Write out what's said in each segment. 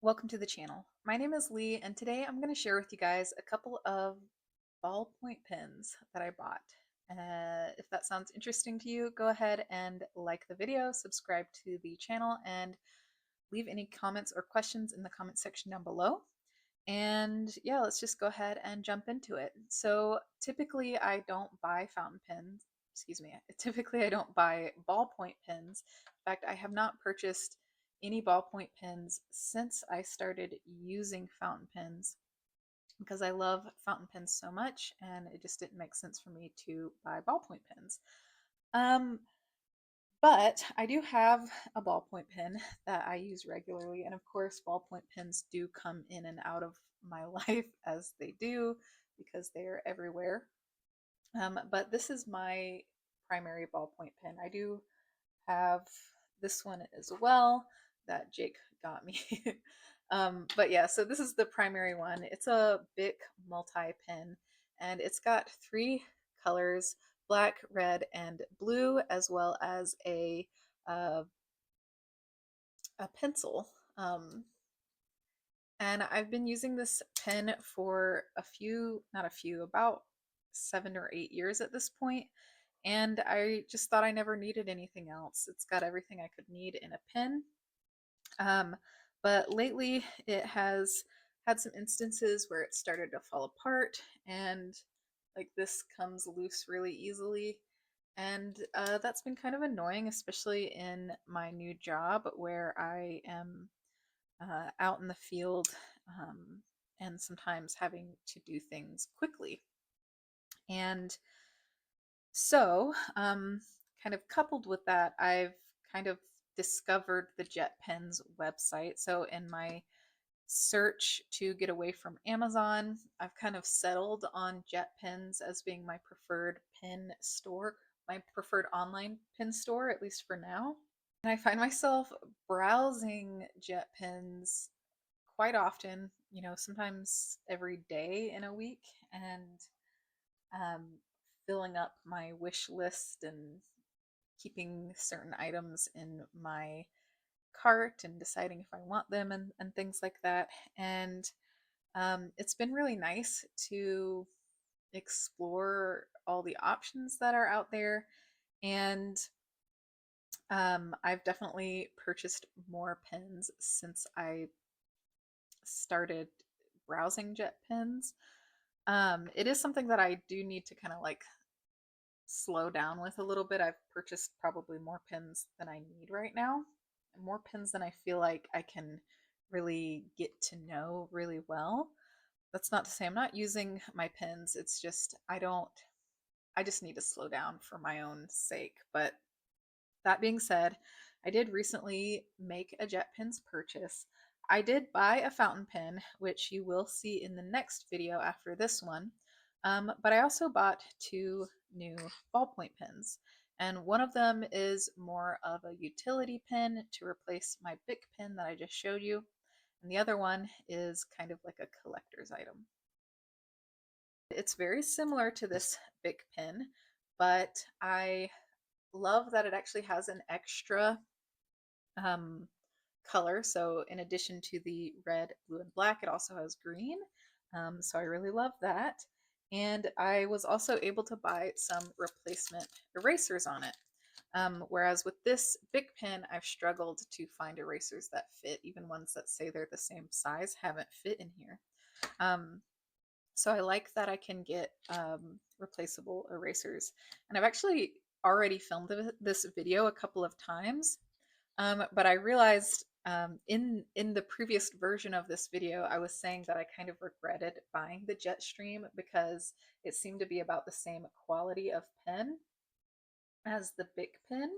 Welcome to the channel. My name is Lee, and today I'm going to share with you guys a couple of ballpoint pens that I bought. If that sounds interesting to you, go ahead and like the video, subscribe to the channel, and leave any comments or questions in the comment section down below. And yeah, let's just go ahead and jump into it. So typically I don't buy fountain pens. Excuse me. Typically I don't buy ballpoint pens. In fact, I have not purchased any ballpoint pens since I started using fountain pens because I love fountain pens so much and it just didn't make sense for me to buy ballpoint pens. Um, but I do have a ballpoint pen that I use regularly, and of course, ballpoint pens do come in and out of my life as they do because they are everywhere. But this is my primary ballpoint pen. I do have this one as well that Jake got me. But yeah, so this is the primary one. It's a Bic multi pen, and it's got three colors: black, red, and blue, as well as uh, a pencil. And I've been using this pen for not a few, about 7 or 8 years at this point. And I just thought I never needed anything else. It's got everything I could need in a pen. Um, but lately it has had some instances where it started to fall apart and like this comes loose really easily. And that's been kind of annoying, especially in my new job where I am out in the field um, and sometimes having to do things quickly. And so, kind of coupled with that, I've kind of discovered the JetPens website. So, in my search to get away from Amazon, I've kind of settled on JetPens as being my preferred pen store, my preferred online pen store, at least for now. And I find myself browsing JetPens quite often, sometimes every day in a week, and um, filling up my wish list and keeping certain items in my cart and deciding if I want them and things like that. And it's been really nice to explore all the options that are out there. And I've definitely purchased more pens since I started browsing jet pens. It is something that I do need to kind of like slow down with a little bit. I've purchased probably more pens than I need right now, more pens than I feel like I can really get to know really well. That's not to say I'm not using my pens. It's just I just need to slow down for my own sake. But that being said, I did recently make a JetPens purchase. I did buy a fountain pen, which you will see in the next video after this one. But I also bought two new ballpoint pens. And one of them is more of a utility pen to replace my Bic pen that I just showed you. And the other one is kind of like a collector's item. It's very similar to this Bic pen, but I love that it actually has an extra um, color. So in addition to the red, blue, and black, it also has green. So I really love that. And I was also able to buy some replacement erasers on it. Whereas with this Bic pen, I've struggled to find erasers that fit. Even ones that say they're the same size haven't fit in here. Um, so I like that I can get replaceable erasers. And I've actually already filmed this video a couple of times, but I realized in the previous version of this video, I was saying that I kind of regretted buying the Jetstream because it seemed to be about the same quality of pen as the Bic pen.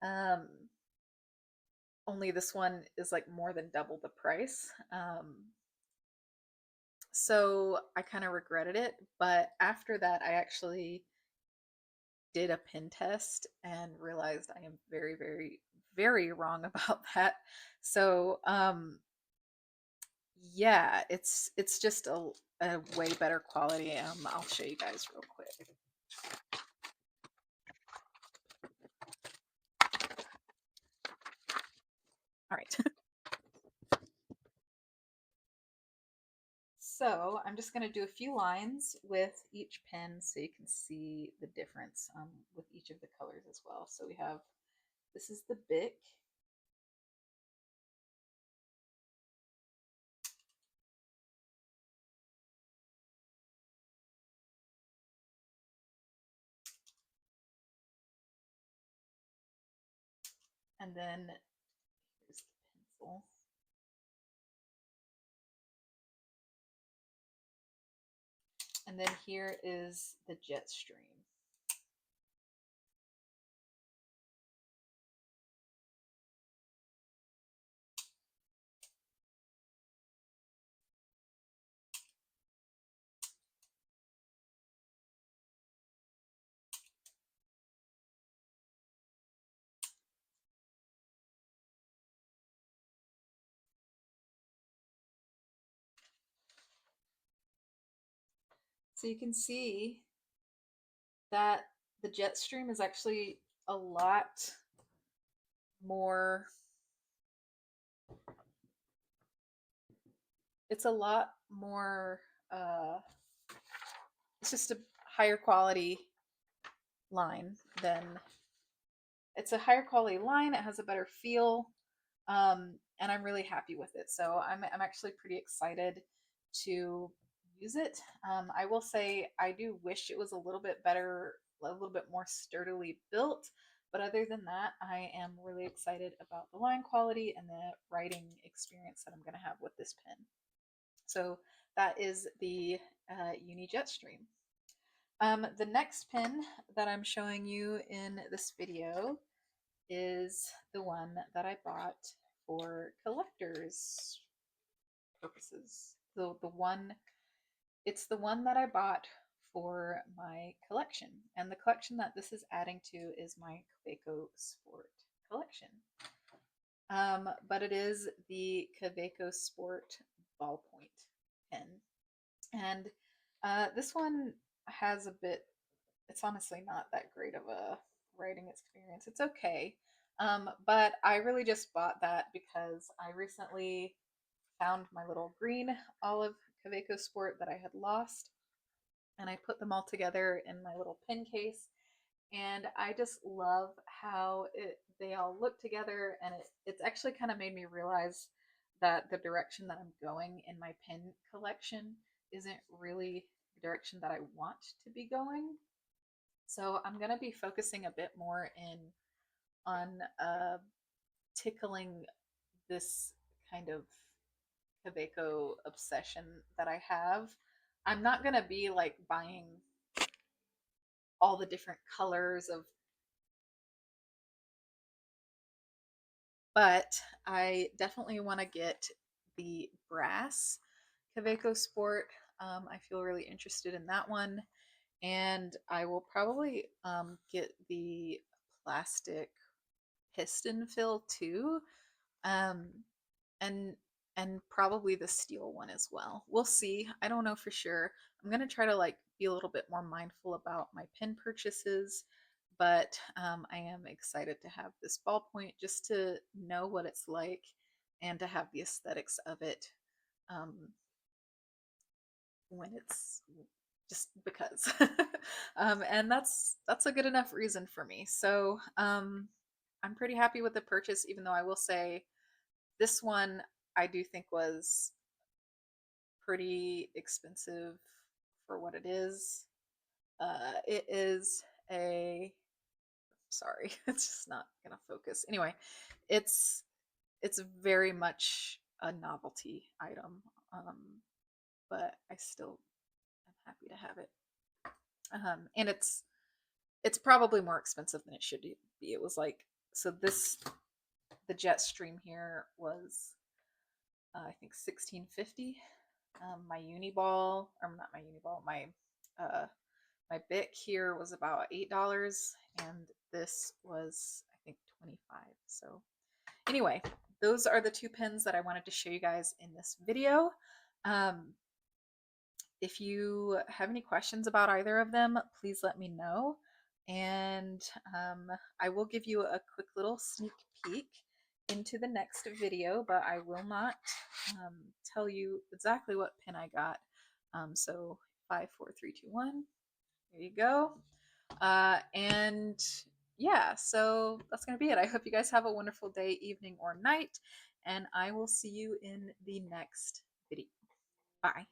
Um, Only this one is like more than double the price. So I kind of regretted it, but after that, I actually did a pen test and realized I am very, very, very wrong about that. So yeah, it's just a way better quality. I'll show you guys real quick. All right. So I'm just going to do a few lines with each pen so you can see the difference with each of the colors as well. So we have, this is the Bic. And then here's the pencil. And then here is the Jetstream. So you can see that the Jetstream is actually a lot more, it's a lot more, it's just a higher quality line than, it's a higher quality line. It has a better feel. And I'm really happy with it. So I'm actually pretty excited to use it. I will say I do wish it was a little bit better, a little bit more sturdily built. But other than that, I am really excited about the line quality and the writing experience that I'm going to have with this pen. So that is the Uni Jetstream. The next pen that I'm showing you in this video is the one that I bought for collectors purposes. The one, it's the one that I bought for my collection. And the collection that this is adding to is my Kaweco Sport collection. But it is the Kaweco Sport ballpoint pen. And this one has a bit, it's honestly not that great of a writing experience. It's okay. But I really just bought that because I recently found my little green olive Kaweco Sport that I had lost, and I put them all together in my little pen case. And I just love how they all look together, and it's actually kind of made me realize that the direction that I'm going in my pen collection isn't really the direction that I want to be going. So I'm going to be focusing a bit more in on tickling this kind of Kaweco obsession that I have. I'm not going to be like buying all the different colors of, but I definitely want to get the brass Kaweco Sport. I feel really interested in that one. And I will probably get the plastic piston fill too. Um, and probably the steel one as well. We'll see. I don't know for sure. I'm gonna try to like be a little bit more mindful about my pen purchases, but I am excited to have this ballpoint just to know what it's like and to have the aesthetics of it um, when it's just because. And that's a good enough reason for me. So I'm pretty happy with the purchase, even though I will say this one I do think was pretty expensive for what it is. It is a, sorry, it's just not gonna focus. Anyway, it's it's very much a novelty item, um, but I still am happy to have it. And it's probably more expensive than it should be. It was like, so this, the Jetstream here was I think 1650. My Uniball, or not my Uniball, uh, my Bic here was about $8, and this was I think 25. So anyway, those are the two pens that I wanted to show you guys in this video. Um, if you have any questions about either of them, please let me know. And I will give you a quick little sneak peek into the next video, but I will not tell you exactly what pen I got. So 5, 4, 3, 2, 1. There you go. And yeah, so that's going to be it. I hope you guys have a wonderful day, evening, or night, and I will see you in the next video. Bye.